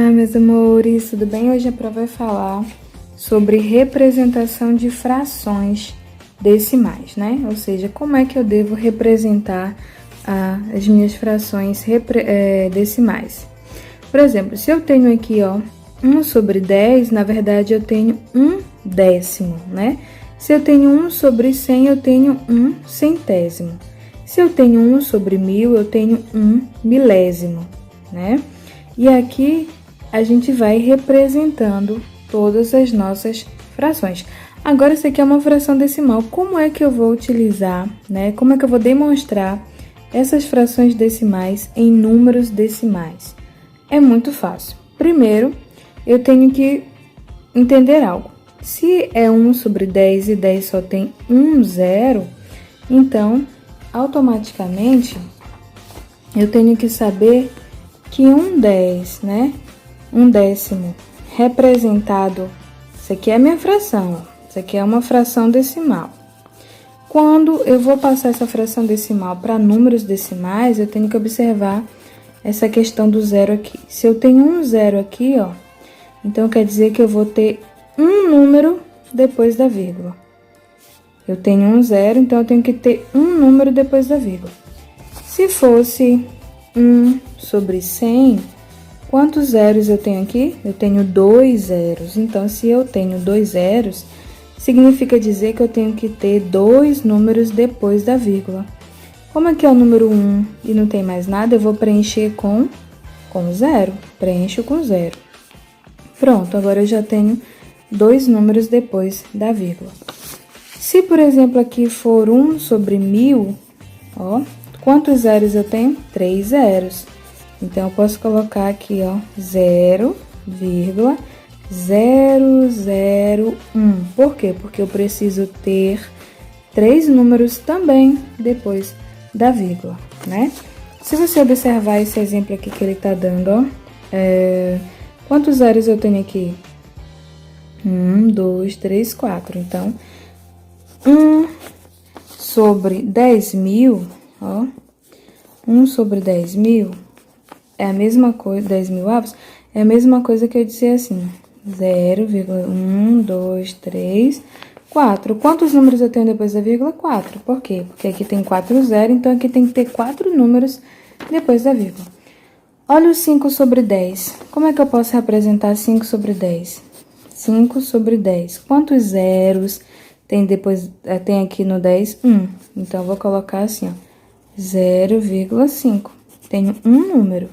Olá, meus amores, tudo bem? Hoje a prova vai falar sobre representação de frações decimais, né? Ou seja, como é que eu devo representar as minhas frações decimais. Por exemplo, se eu tenho aqui, ó, 1 sobre 10, na verdade eu tenho 1 décimo, né? Se eu tenho 1 sobre 100, eu tenho 1 centésimo. Se eu tenho 1 sobre 1000, eu tenho 1 milésimo, né? E aqui a gente vai representando todas as nossas frações. Agora, isso aqui é uma fração decimal. Como é que eu vou utilizar, né? Como é que eu vou demonstrar essas frações decimais em números decimais? É muito fácil. Primeiro, eu tenho que entender algo. Se é 1 sobre 10 e 10 só tem um zero, então, automaticamente, eu tenho que saber que um 10, né? Um décimo representado, isso aqui é a minha fração, ó. Isso aqui é uma fração decimal. Quando eu vou passar essa fração decimal para números decimais, eu tenho que observar essa questão do zero aqui. Se eu tenho um zero aqui, ó, então quer dizer que eu vou ter um número depois da vírgula. Eu tenho um zero, então eu tenho que ter um número depois da vírgula. Se fosse 1 sobre 100, quantos zeros eu tenho aqui? Eu tenho 2 zeros. Então, se eu tenho 2 zeros, significa dizer que eu tenho que ter 2 números depois da vírgula. Como aqui é o número 1 e não tem mais nada, eu vou preencher com zero. Preencho com zero. Pronto, agora eu já tenho 2 números depois da vírgula. Se, por exemplo, aqui for 1 sobre 1000, ó, quantos zeros eu tenho? 3 zeros. Então, eu posso colocar aqui, ó, 0,001. Por quê? Porque eu preciso ter 3 números também depois da vírgula, né? Se você observar esse exemplo aqui que ele tá dando, ó, quantos zeros eu tenho aqui? 1, 2, 3, 4. Então, 1 sobre 10.000, ó, 1 sobre 10.000 é a mesma coisa, 10.000 avos, é a mesma coisa que eu dizer assim, 0,1, 2, 3, 4. Quantos números eu tenho depois da vírgula? 4. Por quê? Porque aqui tem 4 zero, então aqui tem que ter 4 números depois da vírgula. Olha o 5 sobre 10. Como é que eu posso representar 5 sobre 10? 5 sobre 10. Quantos zeros tem depois, tem aqui no 10? 1. Então, eu vou colocar assim, ó, 0,5. Tenho um número.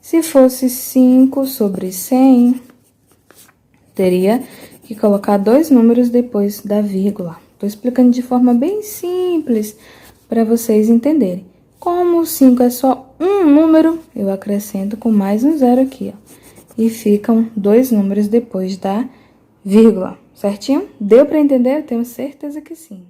Se fosse 5 sobre 100, teria que colocar 2 números depois da vírgula. Estou explicando de forma bem simples para vocês entenderem. Como o 5 é só um número, eu acrescento com mais um zero aqui, ó. E ficam 2 números depois da vírgula, certinho? Deu para entender? Eu tenho certeza que sim.